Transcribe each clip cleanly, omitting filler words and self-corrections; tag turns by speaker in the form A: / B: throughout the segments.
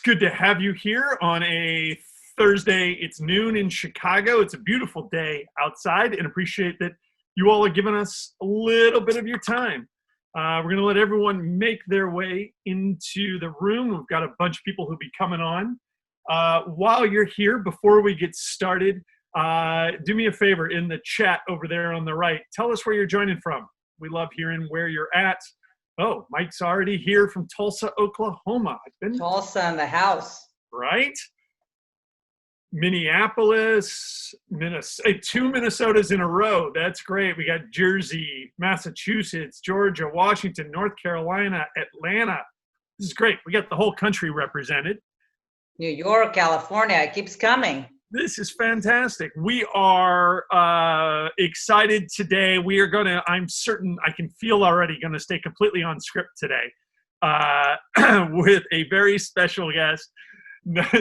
A: good to have you here on a Thursday. It's noon in Chicago. It's a beautiful day outside, and appreciate that you all are giving us a little bit of your time. We're going to let everyone make their way into the room. We've got a bunch of people who'll be coming on. While you're here, before we get started, do me a favor in the chat over there on the right. Tell us where you're joining from. We love hearing where you're at. Oh, Mike's already here from Tulsa, Oklahoma.
B: Tulsa in the house.
A: Right? Minneapolis, Minnesota, 2 Minnesotas in a row. That's great. We got Jersey, Massachusetts, Georgia, Washington, North Carolina, Atlanta. This is great. We got the whole country represented.
B: New York, California, it keeps coming.
A: This is fantastic. We are excited today. We are going to, I'm certain, I can feel already, going to stay completely on script today with a very special guest.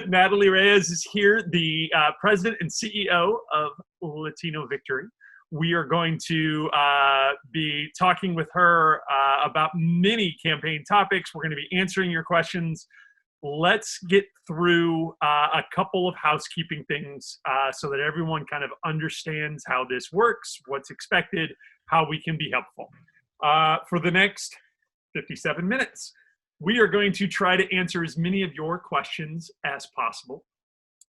A: Natalie Reyes is here, the president and CEO of Latino Victory. We are going to be talking with her about many campaign topics. We're going to be answering your questions. Let's get through a couple of housekeeping things so that everyone kind of understands how this works, what's expected, how we can be helpful. For the next 57 minutes, we are going to try to answer as many of your questions as possible.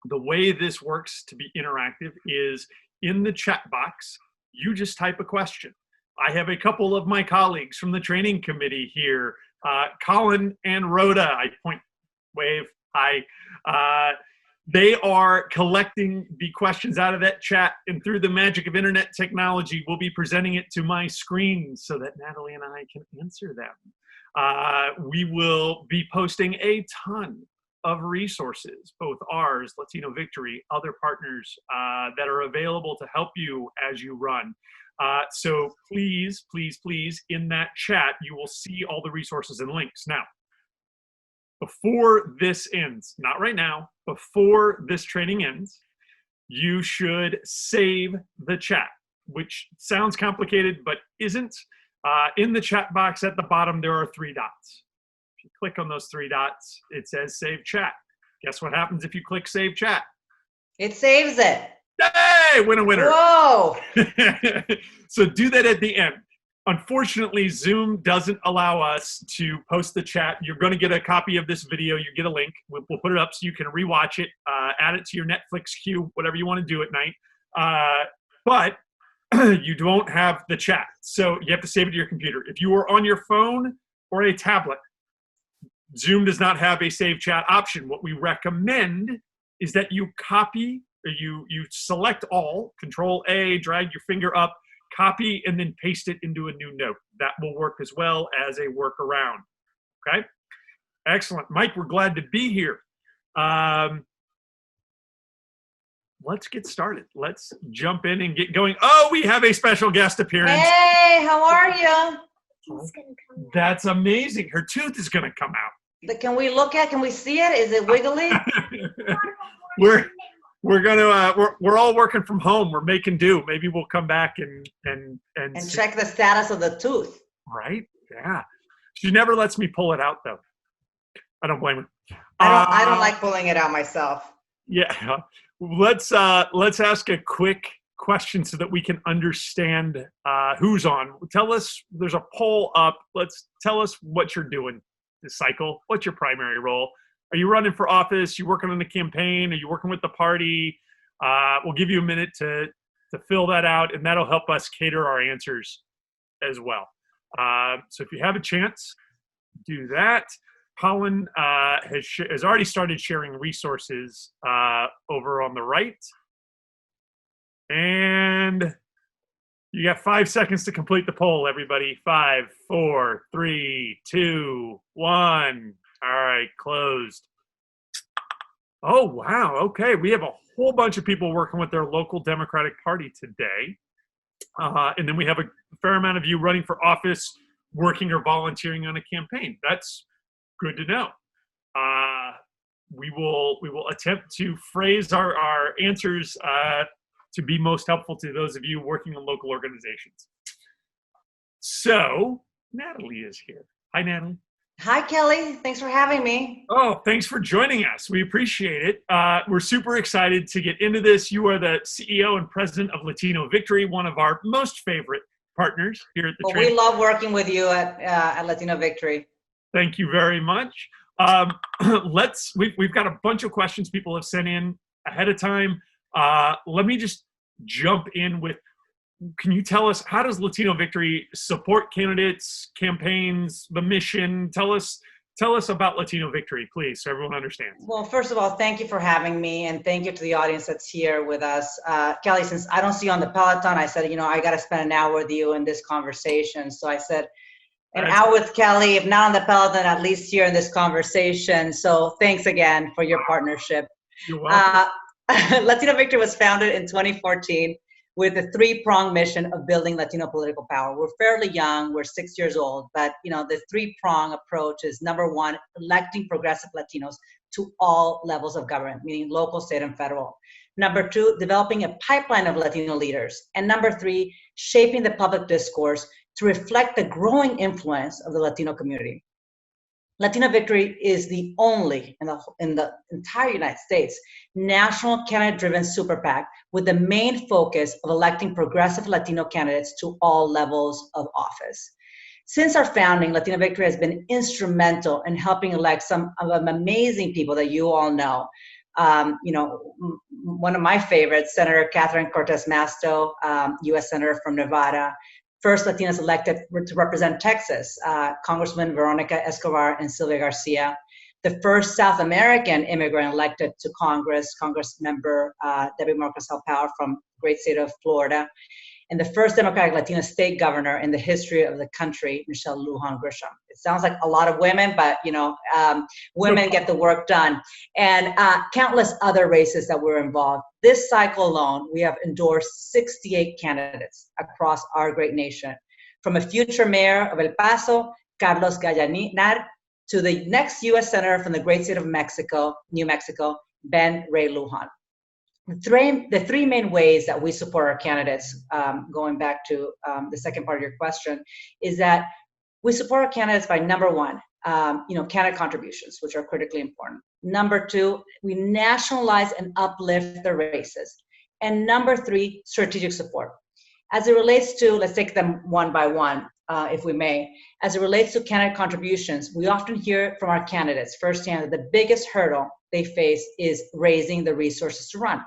A: The way this works to be interactive is in the chat box, you just type a question. I have a couple of my colleagues from the training committee here, Colin and Rhoda. I point, wave, hi. They are collecting the questions out of that chat, and through the magic of internet technology, we'll be presenting it to my screen so that Natalie and I can answer them. We will be posting a ton of resources, both ours, Latino Victory, other partners that are available to help you as you run. So please, please, please, in that chat, you will see all the resources and links. Now, before this ends, not right now, before this training ends, you should save the chat, which sounds complicated, but isn't. In the chat box at the bottom, there are 3 dots. If you click on those 3 dots, it says Save Chat. Guess what happens if you click Save Chat?
B: It saves it.
A: Hey, winner, winner.
B: Whoa.
A: So do that at the end. Unfortunately, Zoom doesn't allow us to post the chat. You're going to get a copy of this video. You get a link. We'll put it up so you can rewatch it, add it to your Netflix queue, whatever you want to do at night. But you don't have the chat, so you have to save it to your computer. If you are on your phone or a tablet, Zoom does not have a save chat option. What we recommend is that you copy, or you select all, Control A, drag your finger up, copy, and then paste it into a new note. That will work as well as a workaround. Okay? Excellent. Mike, we're glad to be here. Let's get started. Let's jump in and get going. Oh, we have a special guest appearance.
B: Hey, how are you?
A: That's amazing. Her tooth is going to come out.
B: Can we look at? Can we see it? Is it wiggly?
A: we're all working from home. We're making do. Maybe we'll come back and
B: check the status of the tooth.
A: Right? Yeah. She never lets me pull it out though. I don't blame her.
B: I don't like pulling it out myself.
A: Yeah. Let's ask a quick question so that we can understand who's on. Tell us, there's a poll up. Tell us what you're doing this cycle. What's your primary role? Are you running for office? You working on the campaign? Are you working with the party? We'll give you a minute to fill that out, and that'll help us cater our answers as well. So if you have a chance, do that. Colin has already started sharing resources over on the right. And you got 5 seconds to complete the poll, everybody. 5, 4, 3, 2, 1. All right, closed. Oh, wow. Okay, we have a whole bunch of people working with their local Democratic Party today. And then we have a fair amount of you running for office, working or volunteering on a campaign. That's good to know. We will attempt to phrase our answers to be most helpful to those of you working in local organizations. So Natalie is here. Hi, Natalie.
B: Hi, Kelly. Thanks for having me.
A: Oh, thanks for joining us. We appreciate it. We're super excited to get into this. You are the CEO and president of Latino Victory, one of our most favorite partners here at the
B: Well, we love working with you at Latino Victory.
A: Thank you very much. We've got a bunch of questions people have sent in ahead of time. Let me just jump in with, can you tell us, how does Latino Victory support candidates, campaigns, the mission? Tell us about Latino Victory, please, so everyone understands.
B: Well, first of all, thank you for having me, and thank you to the audience that's here with us. Kelly, since I don't see you on the Peloton, I said, I got to spend an hour with you in this conversation. So I said, an hour with Kelly, if not on the Peloton, at least here in this conversation. So thanks again for your partnership.
A: You're welcome.
B: Latino Victory was founded in 2014 with a three-pronged mission of building Latino political power. We're fairly young, we're 6 years old, but the three-pronged approach is, number one, electing progressive Latinos to all levels of government, meaning local, state, and federal. Number two, developing a pipeline of Latino leaders. And number three, shaping the public discourse to reflect the growing influence of the Latino community. Latino Victory is the only in the entire United States national candidate-driven super PAC with the main focus of electing progressive Latino candidates to all levels of office. Since our founding, Latino Victory has been instrumental in helping elect some of them amazing people that you all know. One of my favorites, Senator Catherine Cortez Masto, U.S. Senator from Nevada. First Latinas elected to represent Texas, Congressman Veronica Escobar and Sylvia Garcia. The first South American immigrant elected to Congress, Congressmember Debbie Marcos Alpao from great state of Florida. And the first Democratic Latina state governor in the history of the country, Michelle Lujan Grisham. It sounds like a lot of women, but women get the work done. And countless other races that were involved. This cycle alone, we have endorsed 68 candidates across our great nation, from a future mayor of El Paso, Carlos Gallanar, to the next U.S. Senator from the great state of Mexico, New Mexico, Ben Ray Lujan. The three main ways that we support our candidates, going back to the second part of your question, is that we support our candidates by, number one, candidate contributions, which are critically important. Number two, we nationalize and uplift the races. And number three, strategic support. As it relates to, let's take them one by one, if we may. As it relates to candidate contributions, we often hear from our candidates firsthand that the biggest hurdle they face is raising the resources to run.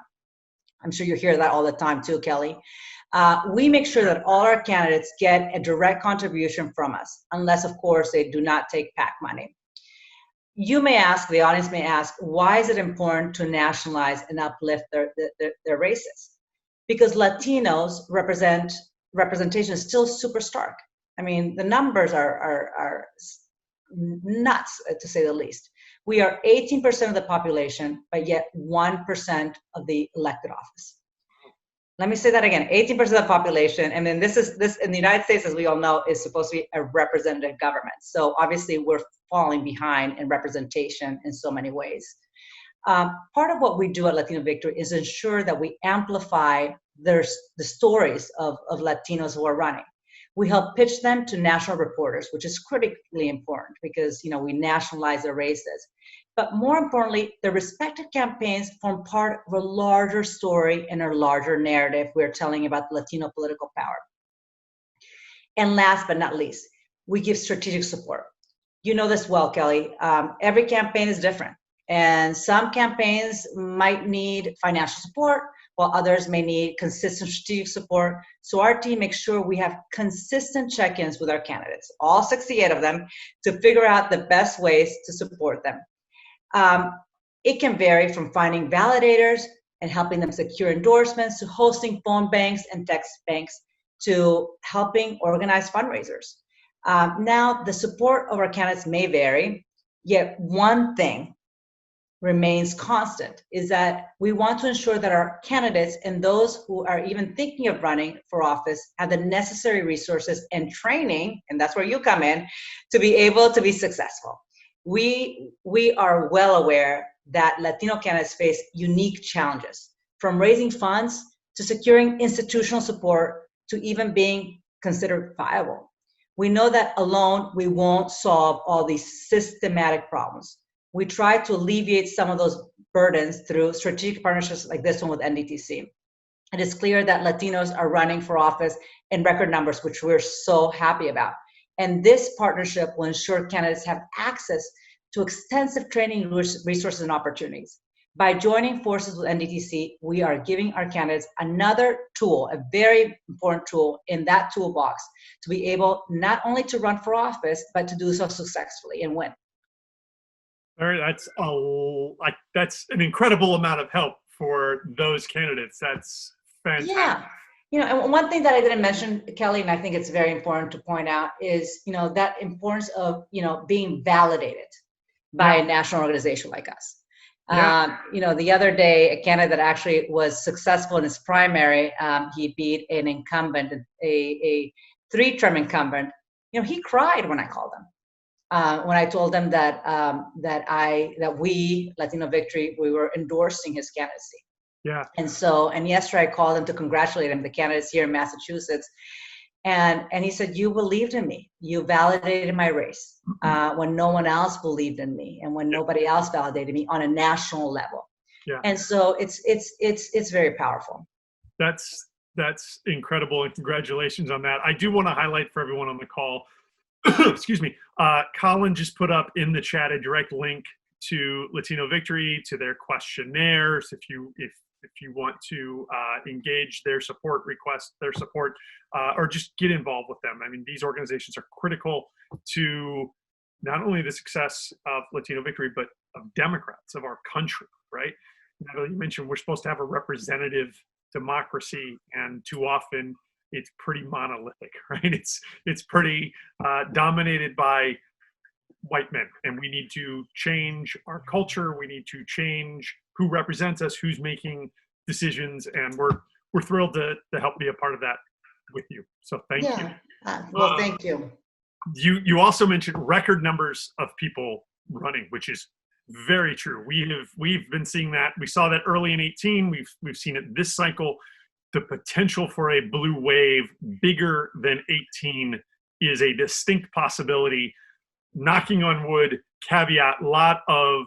B: I'm sure you hear that all the time too, Kelly. We make sure that all our candidates get a direct contribution from us, unless, of course, they do not take PAC money. You may ask, the audience may ask, why is it important to nationalize and uplift their races? Because Latinos representation is still super stark. I mean, the numbers are nuts, to say the least. We are 18% of the population, but yet 1% of the elected office. Let me say that again, 18% of the population, and then this in the United States, as we all know, is supposed to be a representative government. So obviously we're falling behind in representation in so many ways. Part of what we do at Latino Victory is ensure that we amplify the stories of Latinos who are running. We help pitch them to national reporters, which is critically important because we nationalize their races. But more importantly, the respective campaigns form part of a larger story and a larger narrative we're telling about Latino political power. And last but not least, we give strategic support. You know this well, Kelly. Every campaign is different. And some campaigns might need financial support, while others may need consistent strategic support. So our team makes sure we have consistent check-ins with our candidates, all 68 of them, to figure out the best ways to support them. It can vary from finding validators and helping them secure endorsements, to hosting phone banks and text banks, to helping organize fundraisers. Now, the support of our candidates may vary, yet one thing remains constant, is that we want to ensure that our candidates and those who are even thinking of running for office have the necessary resources and training, and that's where you come in, to be able to be successful. We are well aware that Latino candidates face unique challenges, from raising funds to securing institutional support to even being considered viable. We know that alone we won't solve all these systematic problems. We try to alleviate some of those burdens through strategic partnerships like this one with NDTC. It is clear that Latinos are running for office in record numbers, which we're so happy about. And this partnership will ensure candidates have access to extensive training resources and opportunities. By joining forces with NDTC, we are giving our candidates another tool, a very important tool in that toolbox, to be able not only to run for office, but to do so successfully and win.
A: That's an incredible amount of help for those candidates. That's fantastic.
B: Yeah. And one thing that I didn't mention, Kelly, and I think it's very important to point out is, that importance of, being validated by a national organization like us.
A: Yeah.
B: The other day, a candidate that actually was successful in his primary, he beat an incumbent, a 3-term incumbent. He cried when I called him. When I told him that we, Latino Victory, we were endorsing his candidacy.
A: Yeah.
B: And yesterday I called him to congratulate him, the candidates here in Massachusetts. And he said, you believed in me. You validated my race when no one else believed in me and when nobody else validated me on a national level. Yeah. And so it's very powerful.
A: That's incredible, and congratulations on that. I do want to highlight for everyone on the call, excuse me, Colin just put up in the chat a direct link to Latino Victory, to their questionnaires. If you want to engage their support, request their support, or just get involved with them. I mean, these organizations are critical to not only the success of Latino Victory, but of Democrats, of our country, right? Natalie, you mentioned we're supposed to have a representative democracy, and too often it's pretty monolithic, right? It's pretty dominated by white men, and we need to change our culture. We need to change who represents us, who's making decisions, and we're thrilled to help be a part of that with you. So thank you.
B: Well, thank you.
A: You also mentioned record numbers of people running, which is very true. We've been seeing that. We saw that early in 18. We've seen it this cycle. The potential for a blue wave bigger than 18 is a distinct possibility. Knocking on wood, caveat, lot of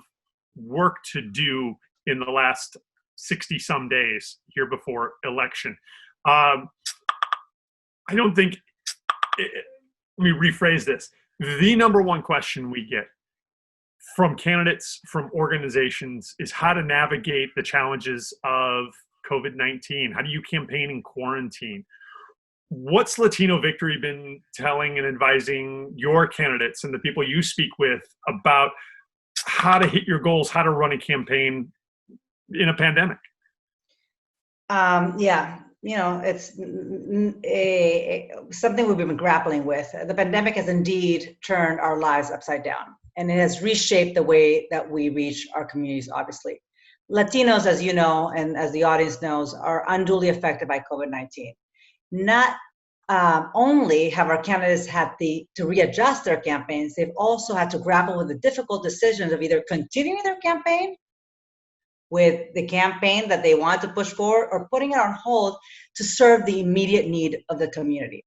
A: work to do in the last 60 some days here before election. I don't think, let me rephrase this. The number one question we get from candidates, from organizations, is how to navigate the challenges of COVID-19. How do you campaign in quarantine? What's Latino Victory been telling and advising your candidates and the people you speak with about how to hit your goals, how to run a campaign in a pandemic?
B: It's something we've been grappling with. The pandemic has indeed turned our lives upside down, and it has reshaped the way that we reach our communities, obviously. Latinos, as you know, and as the audience knows, are unduly affected by COVID-19. Not only have our candidates had to readjust their campaigns, they've also had to grapple with the difficult decisions of either continuing their campaign with the campaign that they want to push forward, or putting it on hold to serve the immediate need of the community.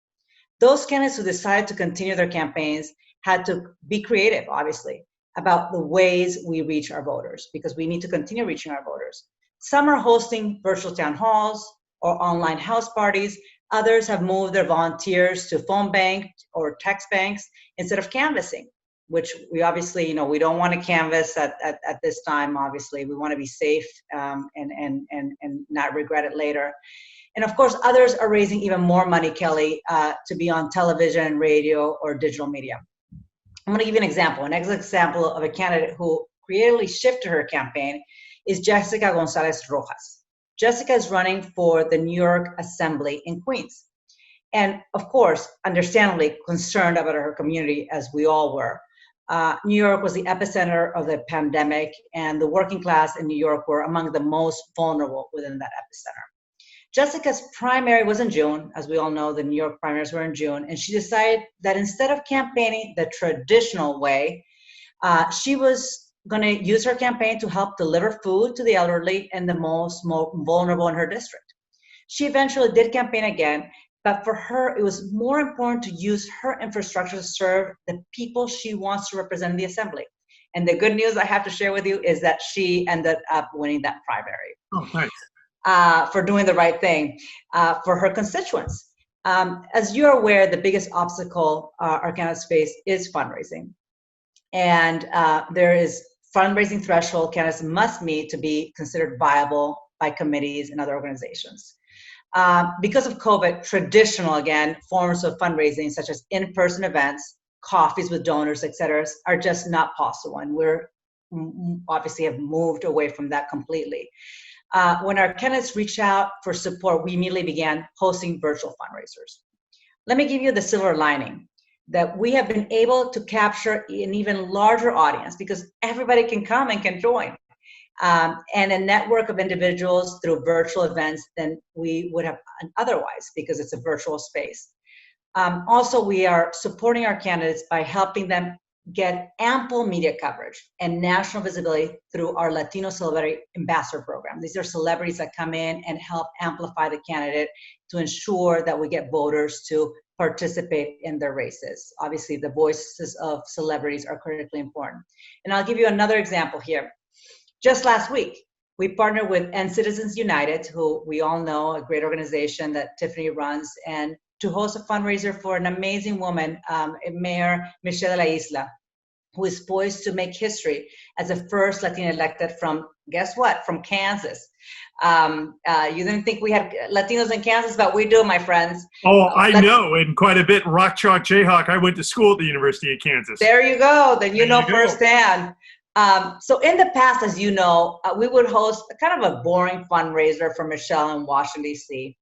B: Those candidates who decided to continue their campaigns had to be creative, obviously, about the ways we reach our voters, because we need to continue reaching our voters. Some are hosting virtual town halls or online house parties. Others have moved their volunteers to phone bank or text banks instead of canvassing, which we obviously, we don't want to canvass at this time. Obviously, we want to be safe and not regret it later. And of course, others are raising even more money, Kelly, to be on television, radio, or digital media. I'm going to give you an example. An example of a candidate who creatively shifted her campaign is Jessica Gonzalez Rojas. Jessica is running for the New York Assembly in Queens. And of course, understandably concerned about her community, as we all were. New York was the epicenter of the pandemic, and the working class in New York were among the most vulnerable within that epicenter. Jessica's primary was in June. As we all know, the New York primaries were in June, and she decided that instead of campaigning the traditional way, she was going to use her campaign to help deliver food to the elderly and the most vulnerable in her district. She eventually did campaign again, But for her, it was more important to use her infrastructure to serve the people she wants to represent in the assembly. And the good news I have to share with you is that she ended up winning that primary.
A: Oh, nice.
B: For doing the right thing for her constituents. As you're aware, the biggest obstacle our candidates face is fundraising. And there is fundraising threshold candidates must meet to be considered viable by committees and other organizations. Because of COVID, traditional, again, forms of fundraising, such as in-person events, coffees with donors, et cetera, are just not possible. And we're obviously have moved away from that completely. When our candidates reached out for support, we immediately began hosting virtual fundraisers. Let me give you the silver lining, that we have been able to capture an even larger audience because everybody can come and can join. And a network of individuals through virtual events than we would have otherwise because it's a virtual space. Also, we are supporting our candidates by helping them get ample media coverage and national visibility through our Latino Celebrity Ambassador Program. These are celebrities that come in and help amplify the candidate to ensure that we get voters to participate in their races. Obviously, the voices of celebrities are critically important. And I'll give you another example here. Just last week, we partnered with End Citizens United, who we all know, a great organization that Tiffany runs, and to host a fundraiser for an amazing woman, Mayor Michelle de la Isla, who is poised to make history as the first Latina elected from, guess what, from Kansas. You didn't think we had Latinos in Kansas, but we do, my friends.
A: Oh, I know, and quite a bit. Rock Chalk Jayhawk. I went to school at the University of Kansas.
B: There you go. Then you know firsthand. So in the past, as you know, we would host a kind of a boring fundraiser for Michelle in Washington, D.C.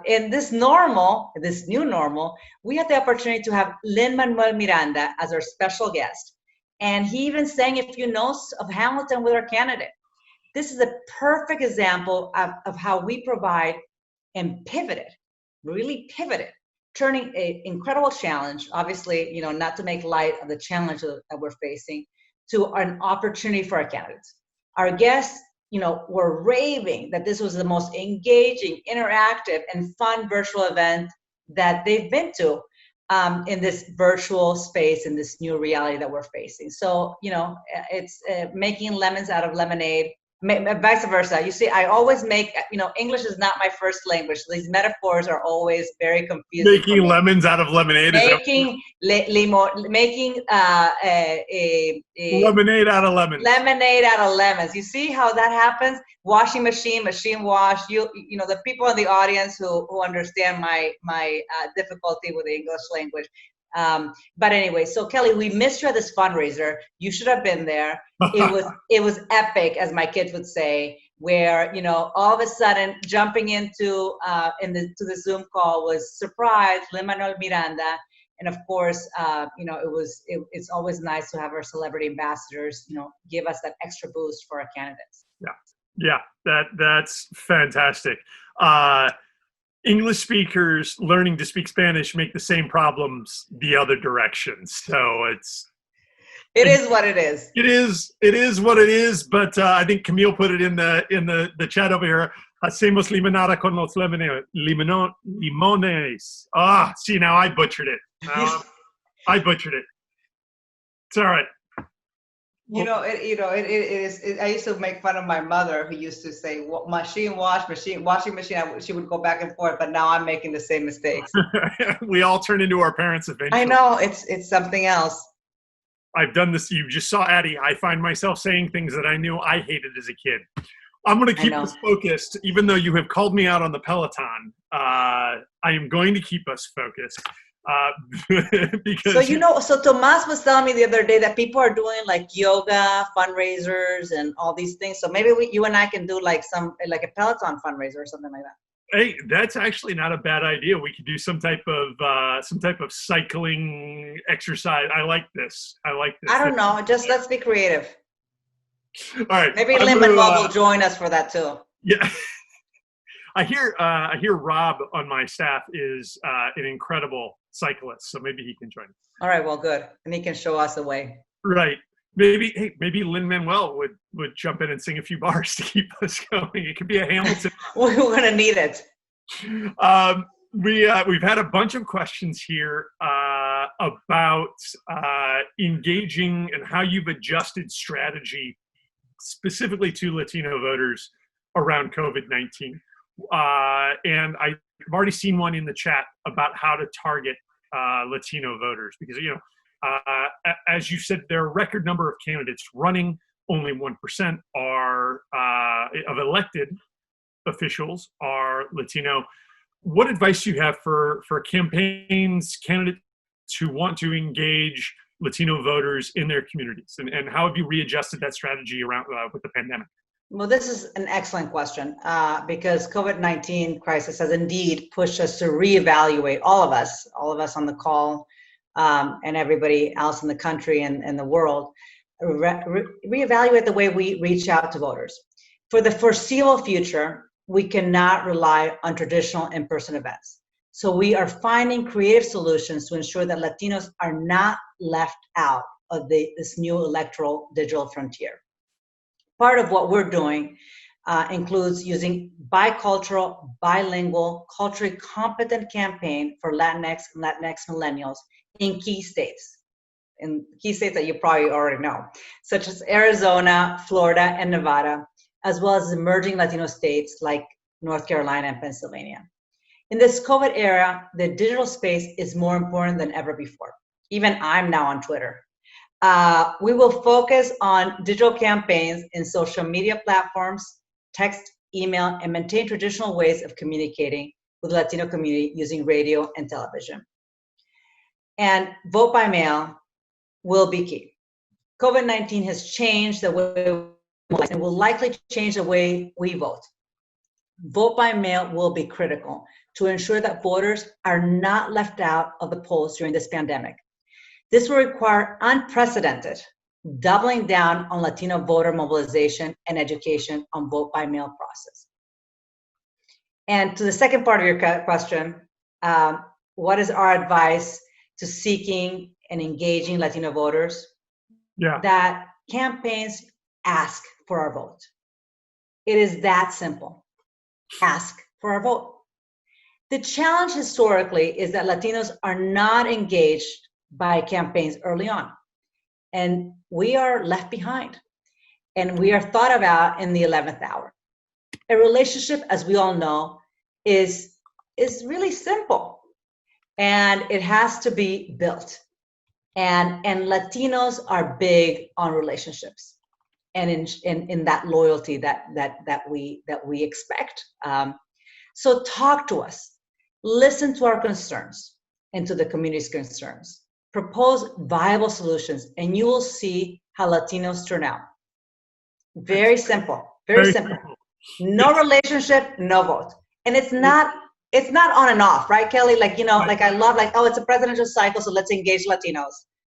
B: In this new normal, we had the opportunity to have Lin-Manuel Miranda as our special guest. And he even sang a few notes of Hamilton with our candidate. This is a perfect example of how we provide and really pivoted, turning an incredible challenge, obviously, you know, not to make light of the challenge that we're facing, to an opportunity for our candidates. Our guests, you know, were raving that this was the most engaging, interactive, and fun virtual event that they've been to in this virtual space, in this new reality that we're facing. So, you know, it's making lemons out of lemonade, vice versa. You see, I always make, you know, English is not my first language. So these metaphors are always very confusing.
A: Making lemons out of lemonade.
B: Making lemonade out of lemons. Lemonade out of lemons. You see how that happens? Washing machine wash. You know, the people in the audience who understand my difficulty with the English language. But anyway, so Kelly, we missed you at this fundraiser. You should have been there. It was epic, as my kids would say, where, you know, all of a sudden jumping into to the Zoom call was surprise, Lin-Manuel Miranda. And of course, you know, it's always nice to have our celebrity ambassadors, you know, give us that extra boost for our candidates.
A: Yeah, that's fantastic. English speakers learning to speak Spanish make the same problems the other direction. So
B: it is what it is.
A: It is what it is. But I think Camille put it in the chat over here. Hacemos limonada con los limones. See, now I butchered it. I butchered it. It's all right.
B: You know, it is. I used to make fun of my mother, who used to say, washing machine. She would go back and forth, but now I'm making the same mistakes.
A: We all turn into our parents eventually.
B: I know, it's something else.
A: I've done this. You just saw Addie. I find myself saying things that I knew I hated as a kid. I'm going to keep us focused, even though you have called me out on the Peloton. I am going to keep us focused. Because
B: so Tomas was telling me the other day that people are doing like yoga fundraisers and all these things. So maybe you and I can do like a Peloton fundraiser or something like that.
A: Hey, that's actually not a bad idea. We could do some type of cycling exercise. I like this.
B: I don't know. Just let's be creative.
A: All right.
B: Maybe Lin-Manuel will join us for that too.
A: Yeah. I hear Rob on my staff is an incredible cyclist, so maybe he can join.
B: All right, well, good, and he can show us the way.
A: Right. Maybe Lin-Manuel would jump in and sing a few bars to keep us going. It could be a Hamilton.
B: We're gonna need it.
A: we've had a bunch of questions here about engaging and how you've adjusted strategy specifically to Latino voters around COVID-19. And I've already seen one in the chat about how to target Latino voters because, as you said, there are a record number of candidates running. Only 1% are of elected officials are Latino. What advice do you have for campaigns, candidates who want to engage Latino voters in their communities? And how have you readjusted that strategy around with the pandemic?
B: Well, this is an excellent question because COVID-19 crisis has indeed pushed us to reevaluate, all of us on the call and everybody else in the country and the world, reevaluate the way we reach out to voters. For the foreseeable future, we cannot rely on traditional in-person events. So we are finding creative solutions to ensure that Latinos are not left out of this new electoral digital frontier. Part of what we're doing includes using bicultural, bilingual, culturally competent campaign for Latinx and Latinx millennials in key states that you probably already know, such as Arizona, Florida, and Nevada, as well as emerging Latino states like North Carolina and Pennsylvania. In this COVID era, the digital space is more important than ever before. Even I'm now on Twitter. We will focus on digital campaigns in social media platforms, text, email, and maintain traditional ways of communicating with the Latino community using radio and television. And vote by mail will be key. COVID-19 has changed the way and will likely change the way we vote. Vote by mail will be critical to ensure that voters are not left out of the polls during this pandemic. This will require unprecedented doubling down on Latino voter mobilization and education on vote by mail process. And to the second part of your question, what is our advice to seeking and engaging Latino voters?
A: Yeah.
B: That campaigns ask for our vote. It is that simple. Ask for our vote. The challenge historically is that Latinos are not engaged by campaigns early on, and we are left behind, and we are thought about in the 11th hour. A relationship, as we all know, is really simple, and it has to be built. And Latinos are big on relationships and in that loyalty that we expect. So talk to us, listen to our concerns and to the community's concerns. Propose viable solutions, and you will see how Latinos turn out. Very simple, very simple. No relationship, no vote. And it's not on and off, right, Kelly? Like, like I love, like, oh, it's a presidential cycle, so let's engage Latinos.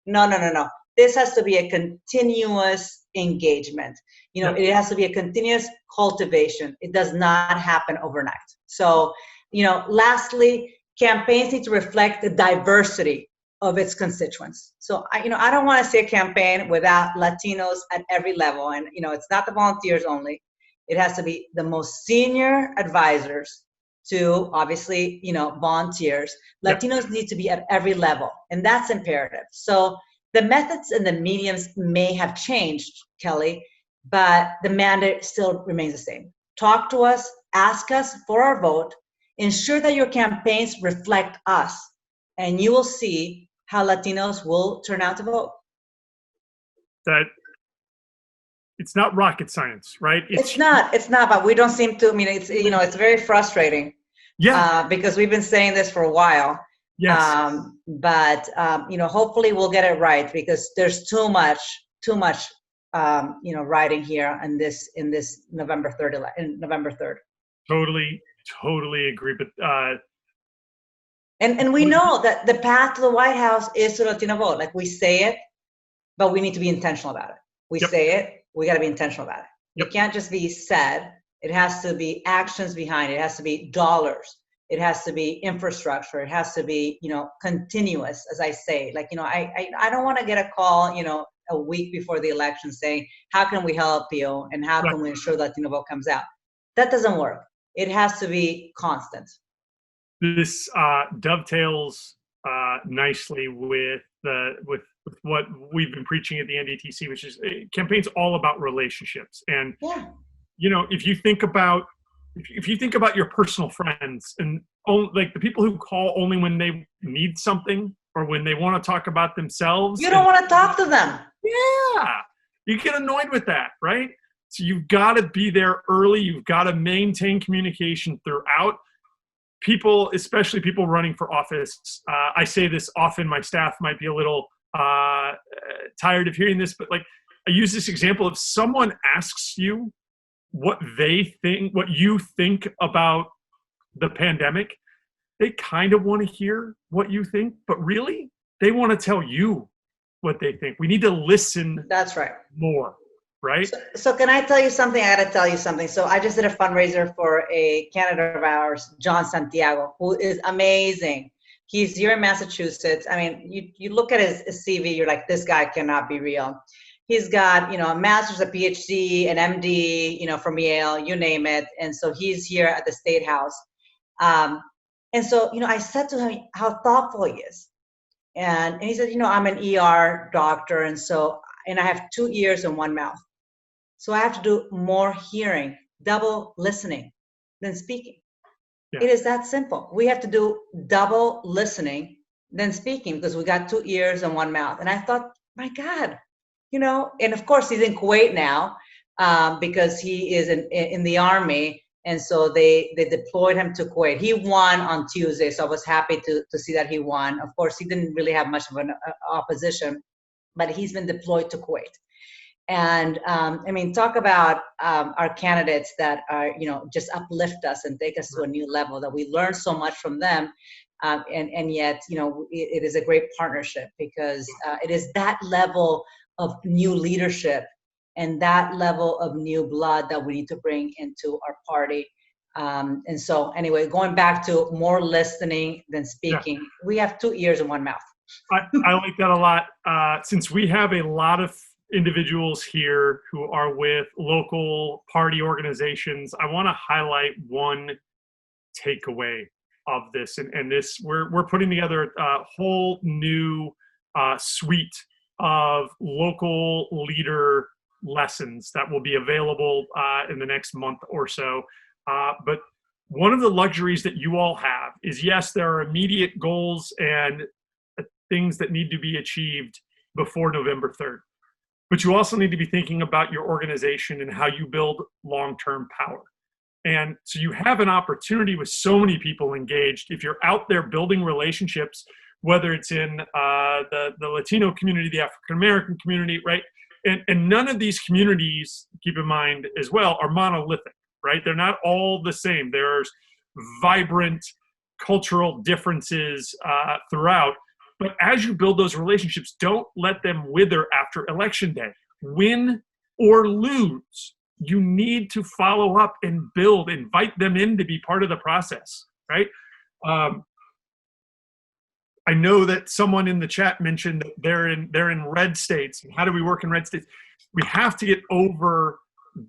B: No. This has to be a continuous engagement. It has to be a continuous cultivation. It does not happen overnight. So, lastly, campaigns need to reflect the diversity of its constituents. So, I don't want to see a campaign without Latinos at every level. And, it's not the volunteers only. It has to be the most senior advisors to, obviously, volunteers. Latinos need to be at every level, and that's imperative. So the methods and the mediums may have changed, Kelly, but the mandate still remains the same. Talk to us, ask us for our vote, ensure that your campaigns reflect us, and you will see how Latinos will turn out to vote.
A: That it's not rocket science, right?
B: It's not, but we don't seem to, it's very frustrating.
A: Yeah.
B: Because we've been saying this for a while.
A: Yes.
B: But hopefully we'll get it right, because there's too much writing here in this November 3rd. Totally agree. But and we know that the path to the White House is to Latino vote. Like, we say it, but we need to be intentional about it. We say it, we got to be intentional about it. It can't just be said. It has to be actions behind it. It has to be dollars. It has to be infrastructure. It has to be, continuous, as I say. Like, I don't want to get a call, a week before the election saying, how can we help you? And how can we ensure that Latino vote comes out? That doesn't work. It has to be constant.
A: this dovetails nicely with what we've been preaching at the NDTC, which is campaigns all about relationships. And
B: Yeah.
A: if you think about your personal friends and like the people who call only when they need something or when they want to talk about themselves,
B: You don't want to talk to them.
A: yeah, you get annoyed with that, right? So you've got to be there early. You've got to maintain communication throughout. People, especially people running for office, I say this often. My staff might be a little tired of hearing this, but like I use this example: if someone asks you what you think about the pandemic, they kind of want to hear what you think, but really, they want to tell you what they think. We need to listen.
B: That's right.
A: More, right?
B: So can I tell you something? I got to tell you something. So I just did a fundraiser for a candidate of ours, John Santiago, who is amazing. He's here in Massachusetts. I mean, you look at his CV, you're like, this guy cannot be real. He's got, a master's, a PhD, an MD, from Yale, you name it. And so he's here at the State House. And so, I said to him how thoughtful he is. And he said, I'm an ER doctor. And I have 2 ears and 1 mouth. So I have to do more hearing, double listening than speaking. Yeah. It is that simple. We have to do double listening than speaking because we got 2 ears and 1 mouth. And I thought, my God, and of course he's in Kuwait now because he is in the army. And so they deployed him to Kuwait. He won on Tuesday. So I was happy to see that he won. Of course, he didn't really have much of an opposition, but he's been deployed to Kuwait. And talk about our candidates that are, just uplift us and take us to a new level, that we learn so much from them. And yet, it is a great partnership because it is that level of new leadership and that level of new blood that we need to bring into our party. And so anyway, going back to more listening than speaking, we have 2 ears and 1 mouth.
A: I like that a lot. Since we have a lot of individuals here who are with local party organizations, I want to highlight one takeaway of this. And this, we're putting together a whole new suite of local leader lessons that will be available in the next month or so. But one of the luxuries that you all have is, yes, there are immediate goals and things that need to be achieved before November 3rd. But you also need to be thinking about your organization and how you build long-term power. And so you have an opportunity with so many people engaged. If you're out there building relationships, whether it's in the Latino community, the African-American community, right? And none of these communities, keep in mind as well, are monolithic, right? They're not all the same. There's vibrant cultural differences throughout. But as you build those relationships, don't let them wither after election day. Win or lose, you need to follow up and build, invite them in to be part of the process, right? I know that someone in the chat mentioned that they're in red states. How do we work in red states? We have to get over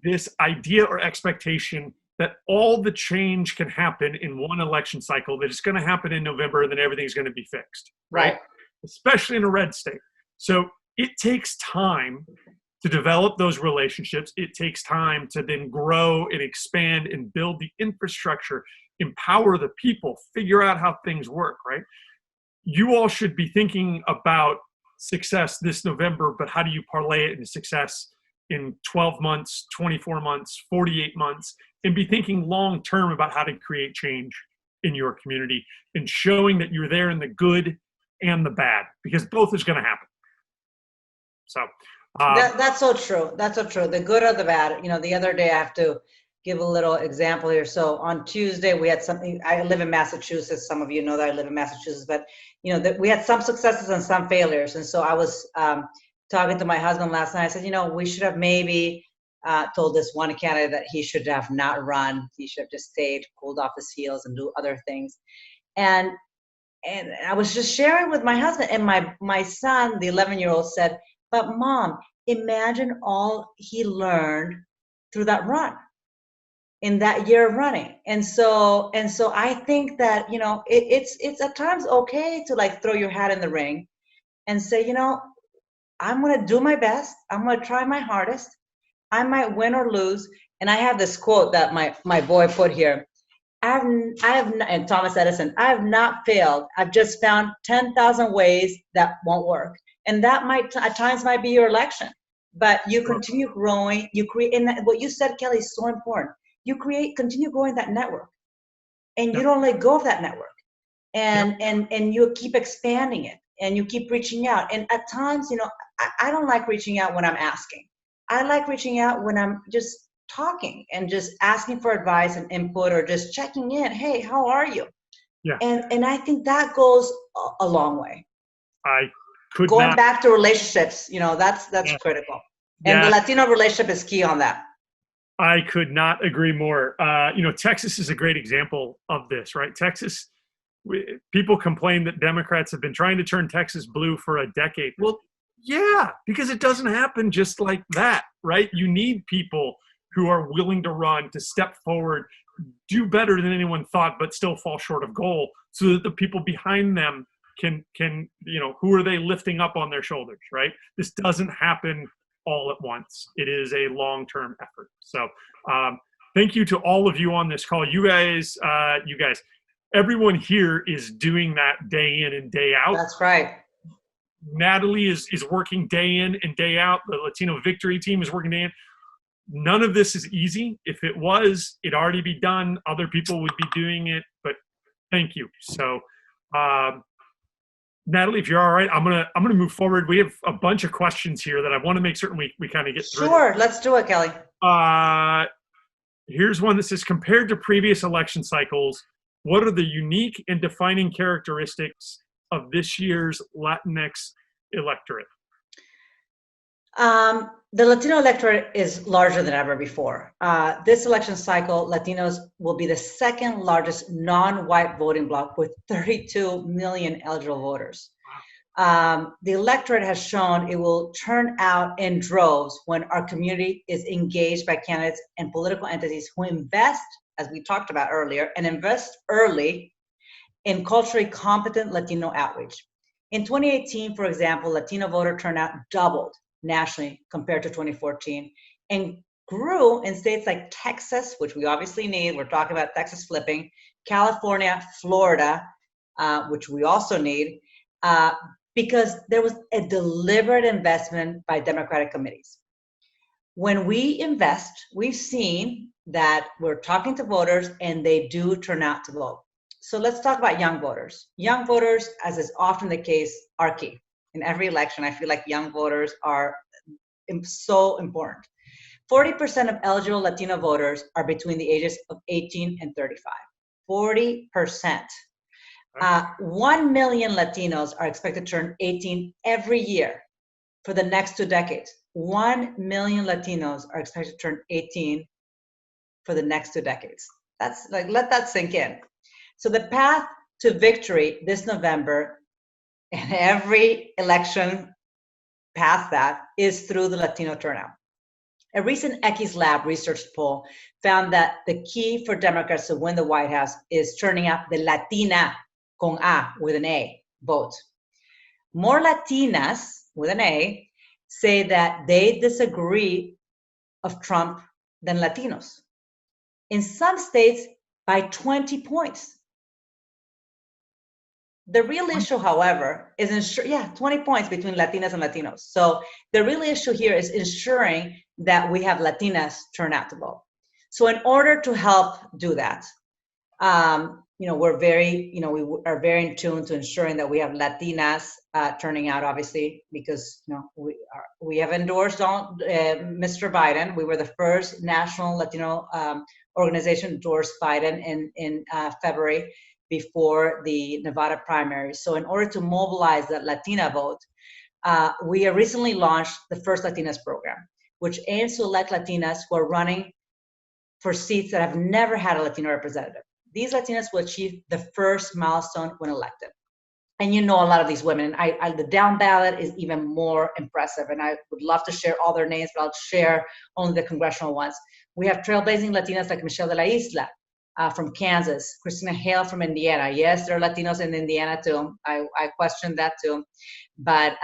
A: this idea or expectation that all the change can happen in one election cycle, that it's going to happen in November and then everything's going to be fixed, right? Especially in a red state. So it takes time to develop those relationships. It takes time to then grow and expand and build the infrastructure, empower the people, figure out how things work, right? You all should be thinking about success this November, but how do you parlay it into success in 12 months, 24 months, 48 months, and be thinking long-term about how to create change in your community and showing that you're there in the good and the bad, because both is going to happen. So
B: that's so true. That's so true. The good or the bad. The other day I have to give a little example here. So on Tuesday we had something. I live in Massachusetts. Some of you know that I live in Massachusetts, but we had some successes and some failures. And so I was talking to my husband last night. I said, we should have maybe told this one candidate that he should have not run. He should have just stayed, cooled off his heels, and do other things. And I was just sharing with my husband, and my son, the 11-year-old, said, "But Mom, imagine all he learned through that run." in that year running. And so I think that, it's at times okay to like throw your hat in the ring and say, I'm going to do my best. I'm going to try my hardest. I might win or lose. And I have this quote that my boy put here. And Thomas Edison, I have not failed. I've just found 10,000 ways that won't work. And that might, at times might be your election, but you continue growing, you create, and what you said, Kelly, is so important. You continue growing that network, and you don't let go of that network, and you keep expanding it, and you keep reaching out. And at times, I don't like reaching out when I'm asking. I like reaching out when I'm just talking and just asking for advice and input, or just checking in. Hey, how are you?
A: Yeah.
B: And I think that goes a long way. Going back to relationships, that's critical. And the Latino relationship is key on that.
A: I could not agree more. Texas is a great example of this, right? Texas, people complain that Democrats have been trying to turn Texas blue for a decade. Well, yeah, because it doesn't happen just like that, right? You need people who are willing to run, to step forward, do better than anyone thought, but still fall short of goal, so that the people behind them can who are they lifting up on their shoulders, right? This doesn't happen all at once. It is a long-term effort. So thank you to all of you on this call. You guys, everyone here is doing that day in and day out.
B: That's right.
A: Natalie is working day in and day out. The Latino Victory team is working day in. None of this is easy. If it was, it'd already be done. Other people would be doing it, but thank you. So Natalie, if you're all right, I'm gonna move forward. We have a bunch of questions here that I want to make certain we kind of get through.
B: Sure, let's do it, Kelly.
A: Here's one that says, compared to previous election cycles, what are the unique and defining characteristics of this year's Latinx electorate?
B: The Latino electorate is larger than ever before. This election cycle, Latinos will be the second largest non-white voting bloc with 32 million eligible voters. The electorate has shown it will turn out in droves when our community is engaged by candidates and political entities who invest, as we talked about earlier, and invest early in culturally competent Latino outreach. In 2018, for example, Latino voter turnout doubled nationally compared to 2014, and grew in states like Texas, which we obviously need. We're talking about Texas flipping, California, Florida, which we also need, because there was a deliberate investment by Democratic committees. When we invest, we've seen that we're talking to voters and they do turn out to vote. So let's talk about young voters. Young voters, as is often the case, are key. In every election, I feel like young voters are so important. 40% of eligible Latino voters are between the ages of 18 and 35. 40%. 1 million Latinos are expected to turn 18 every year for the next 2 decades. 1 million Latinos are expected to turn 18 for the next 2 decades. That's like, let that sink in. So the path to victory this November, and every election past that, is through the Latino turnout. A recent Equis Lab research poll found that the key for Democrats to win the White House is turning out the Latina, con A, with an A, vote. More Latinas, with an A, say that they disagree of Trump than Latinos. In some states, by 20 points. The real issue, however, is 20 points between Latinas and Latinos. So the real issue here is ensuring that we have Latinas turn out to vote. So in order to help do that, we're very, we are very in tune to ensuring that we have Latinas turning out, obviously, because we have endorsed Mr. Biden. We were the first national Latino organization to endorse Biden in February, before the Nevada primary. So in order to mobilize that Latina vote, we have recently launched the First Latinas program, which aims to elect Latinas who are running for seats that have never had a Latino representative. These Latinas will achieve the first milestone when elected. And you know a lot of these women. The down ballot is even more impressive, and I would love to share all their names, but I'll share only the congressional ones. We have trailblazing Latinas like Michelle de la Isla from Kansas, Christina Hale from Indiana. Yes, there are Latinos in Indiana too. I questioned that too, but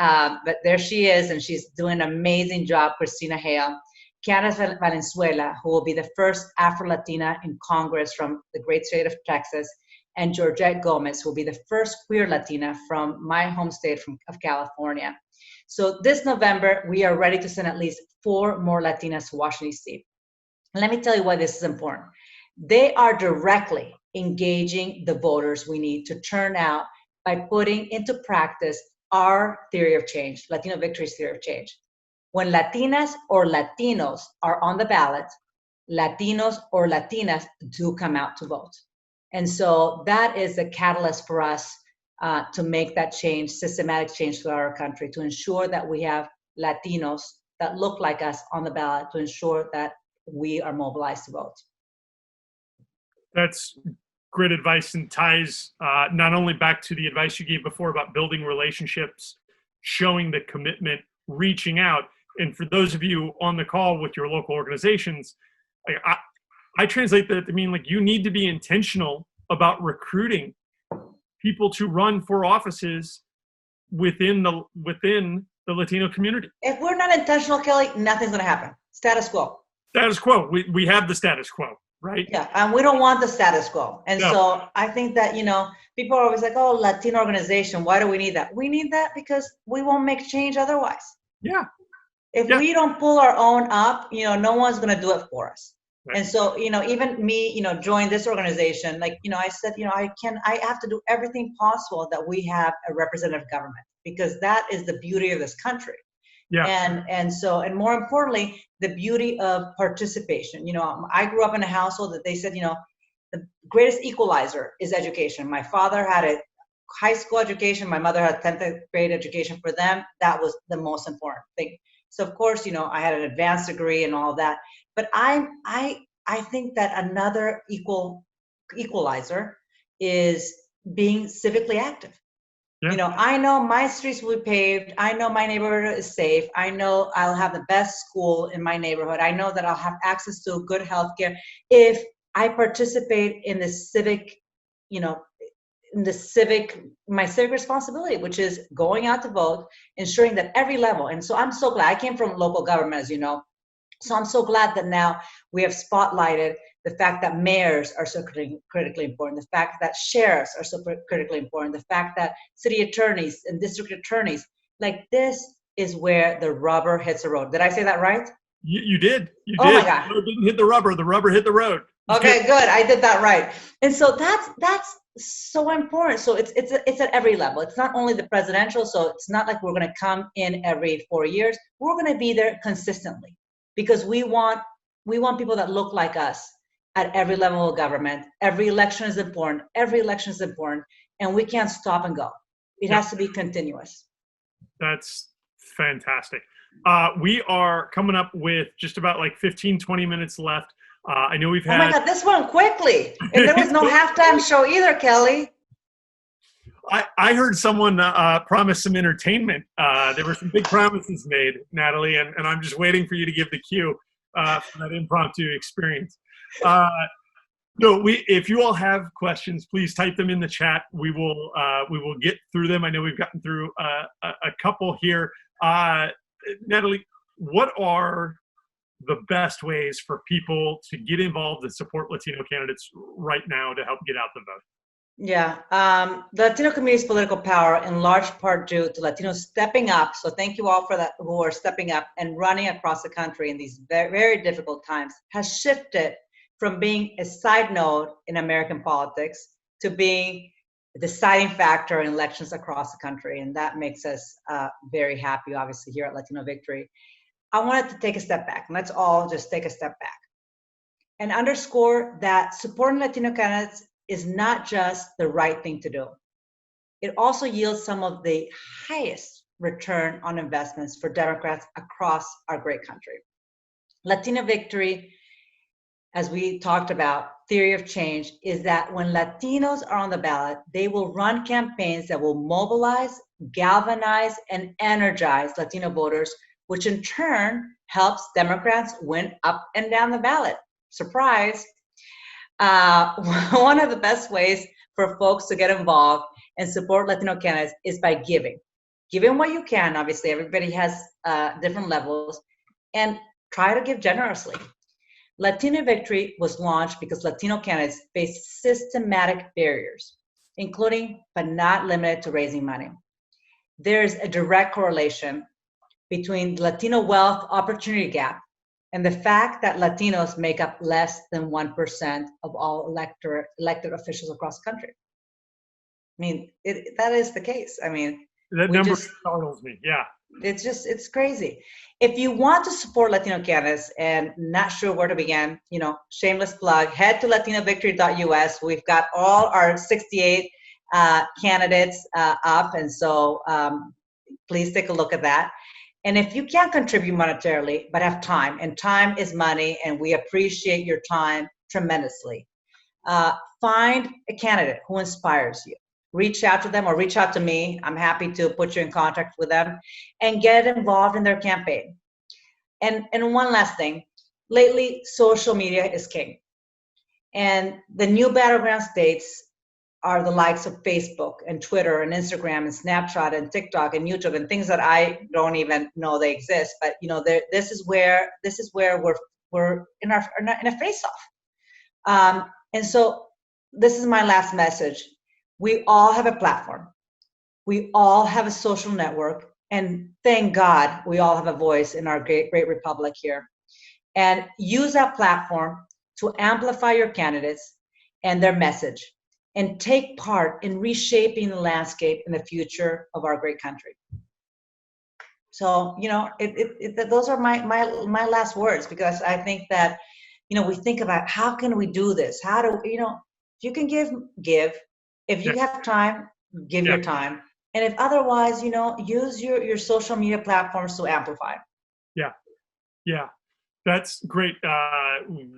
B: there she is, and she's doing an amazing job, Christina Hale. Candace Valenzuela, who will be the first Afro-Latina in Congress from the great state of Texas, and Georgette Gomez, who will be the first queer Latina from my home state of California. So this November, we are ready to send at least 4 more Latinas to Washington, D.C. And let me tell you why this is important. They are directly engaging the voters we need to turn out by putting into practice our theory of change, Latino Victory's theory of change. When Latinas or Latinos are on the ballot, Latinos or Latinas do come out to vote. And so that is the catalyst for us to make that change, systematic change throughout our country, to ensure that we have Latinos that look like us on the ballot, to ensure that we are mobilized to vote.
A: That's great advice, and ties not only back to the advice you gave before about building relationships, showing the commitment, reaching out. And for those of you on the call with your local organizations, I translate that to mean like you need to be intentional about recruiting people to run for offices within the Latino community.
B: If we're not intentional, Kelly, nothing's going to happen. Status quo.
A: Status quo. We have the status quo, right?
B: Yeah, and we don't want the status quo. And
A: No.
B: so I think that, people are always like, oh, Latino organization, why do we need that? We need that because we won't make change otherwise.
A: Yeah.
B: If we don't pull our own up, no one's going to do it for us.
A: Right.
B: And so, even me, join this organization, I said, I have to do everything possible that we have a representative government, because that is the beauty of this country.
A: Yeah.
B: And more importantly, the beauty of participation. I grew up in a household that they said, the greatest equalizer is education. My father had a high school education. My mother had 10th grade education. For them, that was the most important thing. So of course, I had an advanced degree and all that. But I think that another equalizer is being civically active.
A: Yeah.
B: I know my streets will be paved. I know my neighborhood is safe. I know I'll have the best school in my neighborhood. I know that I'll have access to good health care if I participate in the civic, my civic responsibility, which is going out to vote, ensuring that every level. And so I'm so glad. I came from local government, as you know. So I'm so glad that now we have spotlighted the fact that mayors are so critically important, the fact that sheriffs are so critically important, the fact that city attorneys and district attorneys, this is where the rubber hits the road. Did I say that right?
A: You did. You
B: did. Oh my God.
A: The road didn't hit the rubber hit the road.
B: Okay, good. I did that right. And so that's so important. So it's at every level. It's not only the presidential. So it's not like we're going to come in every 4 years. We're going to be there consistently, because we want people that look like us at every level of government. Every election is important. And we can't stop and go. It has to be continuous.
A: That's fantastic. We are coming up with just about 15, 20 minutes left. I know we've had...
B: Oh my God, this went quickly. And there was no halftime show either, Kelly.
A: I heard someone promise some entertainment. There were some big promises made, Natalie, and I'm just waiting for you to give the cue for that impromptu experience. If you all have questions, please type them in the chat. We will get through them. I know we've gotten through a couple here. Natalie, what are the best ways for people to get involved and support Latino candidates right now to help get out the vote?
B: Yeah, the Latino community's political power, in large part due to Latinos stepping up. So thank you all for that, who are stepping up and running across the country in these very, very difficult times, has shifted from being a side note in American politics to being a deciding factor in elections across the country. And that makes us very happy, obviously, here at Latino Victory. I wanted to take a step back. Let's all just take a step back and underscore that supporting Latino candidates is not just the right thing to do. It also yields some of the highest return on investments for Democrats across our great country. Latino Victory as we talked about, theory of change is that when Latinos are on the ballot, they will run campaigns that will mobilize, galvanize, and energize Latino voters, which in turn helps Democrats win up and down the ballot. Surprise. One of the best ways for folks to get involved and support Latino candidates is by giving. Giving what you can, obviously, everybody has different levels, and try to give generously. Latino Victory was launched because Latino candidates face systematic barriers, including but not limited to raising money. There's a direct correlation between the Latino wealth opportunity gap and the fact that Latinos make up less than 1% of all elected officials across the country. I mean, that is the case. I mean,
A: that number startles me. Yeah.
B: It's crazy. If you want to support Latino candidates and not sure where to begin, shameless plug, head to latinovictory.us. We've got all our 68 candidates up. And so please take a look at that. And if you can't contribute monetarily, but have time, and time is money, and we appreciate your time tremendously, find a candidate who inspires you. Reach out to them or reach out to me. I'm happy to put you in contact with them and get involved in their campaign. And one last thing, lately, social media is king. And the new battleground states are the likes of Facebook and Twitter and Instagram and Snapchat and TikTok and YouTube and things that I don't even know they exist. But this is where we're in a face-off. And so this is my last message. We all have a platform. We all have a social network. And thank God we all have a voice in our great republic here. And use that platform to amplify your candidates and their message and take part in reshaping the landscape and the future of our great country. So, those are my last words, because I think that, we think about how can we do this? How do, if you can give. If you have time, give your time. And if otherwise, use your social media platforms to amplify.
A: Yeah, that's great.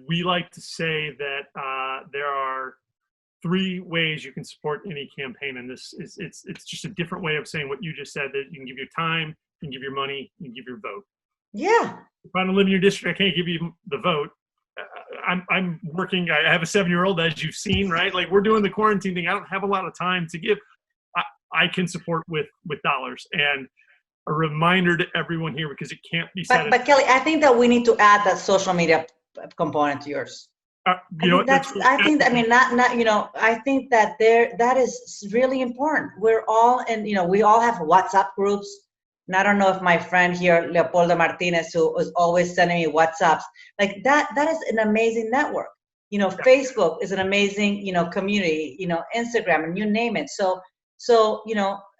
A: We like to say that there are 3 ways you can support any campaign, and it's just a different way of saying what you just said, that you can give your time, you can give your money, you can give your vote.
B: Yeah.
A: If I don't live in your district, I can't give you the vote. I'm working. I have a 7-year-old, as you've seen, right? Like, we're doing the quarantine thing. I don't have a lot of time to give. I can support with dollars, and a reminder to everyone here, because it can't be said.
B: But Kelly, I think that we need to add that social media component to yours. I think that is really important. We're all we all have WhatsApp groups. And I don't know if my friend here, Leopoldo Martinez, who was always sending me WhatsApps, like that is an amazing network. Facebook is an amazing, community, Instagram, and you name it. So,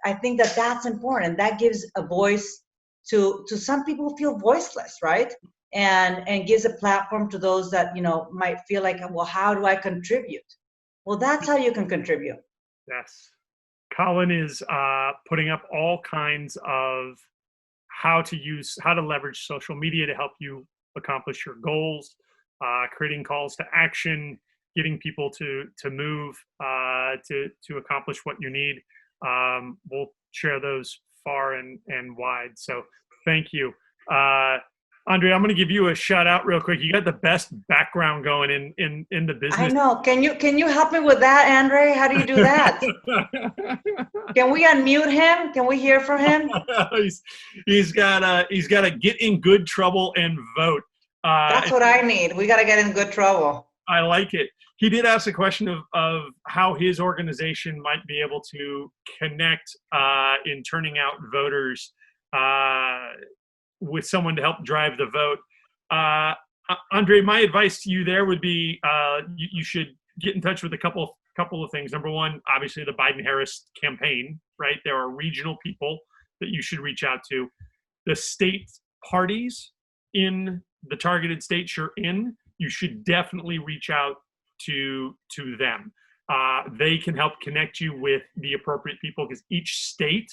B: I think that that's important. That gives a voice to some people who feel voiceless, right? And gives a platform to those that, might feel like, well, how do I contribute? Well, that's how you can contribute.
A: Yes. Colin is putting up all kinds of how to leverage social media to help you accomplish your goals, creating calls to action, getting people to move to accomplish what you need. We'll share those far and wide. So thank you. Andre, I'm going to give you a shout out real quick. You got the best background going in the business.
B: I know. Can you help me with that, Andre? How do you do that? Can we unmute him? Can we hear from him?
A: he's got to get in good trouble and vote.
B: That's what I need. We got to get in good trouble.
A: I like it. He did ask a question of how his organization might be able to connect in turning out voters with someone to help drive the vote. Andre, my advice to you there would be you should get in touch with a couple of things. Number one, obviously the Biden-Harris campaign, right? There are regional people that you should reach out to. The state parties in the targeted states you're in, you should definitely reach out to them. They can help connect you with the appropriate people, because each state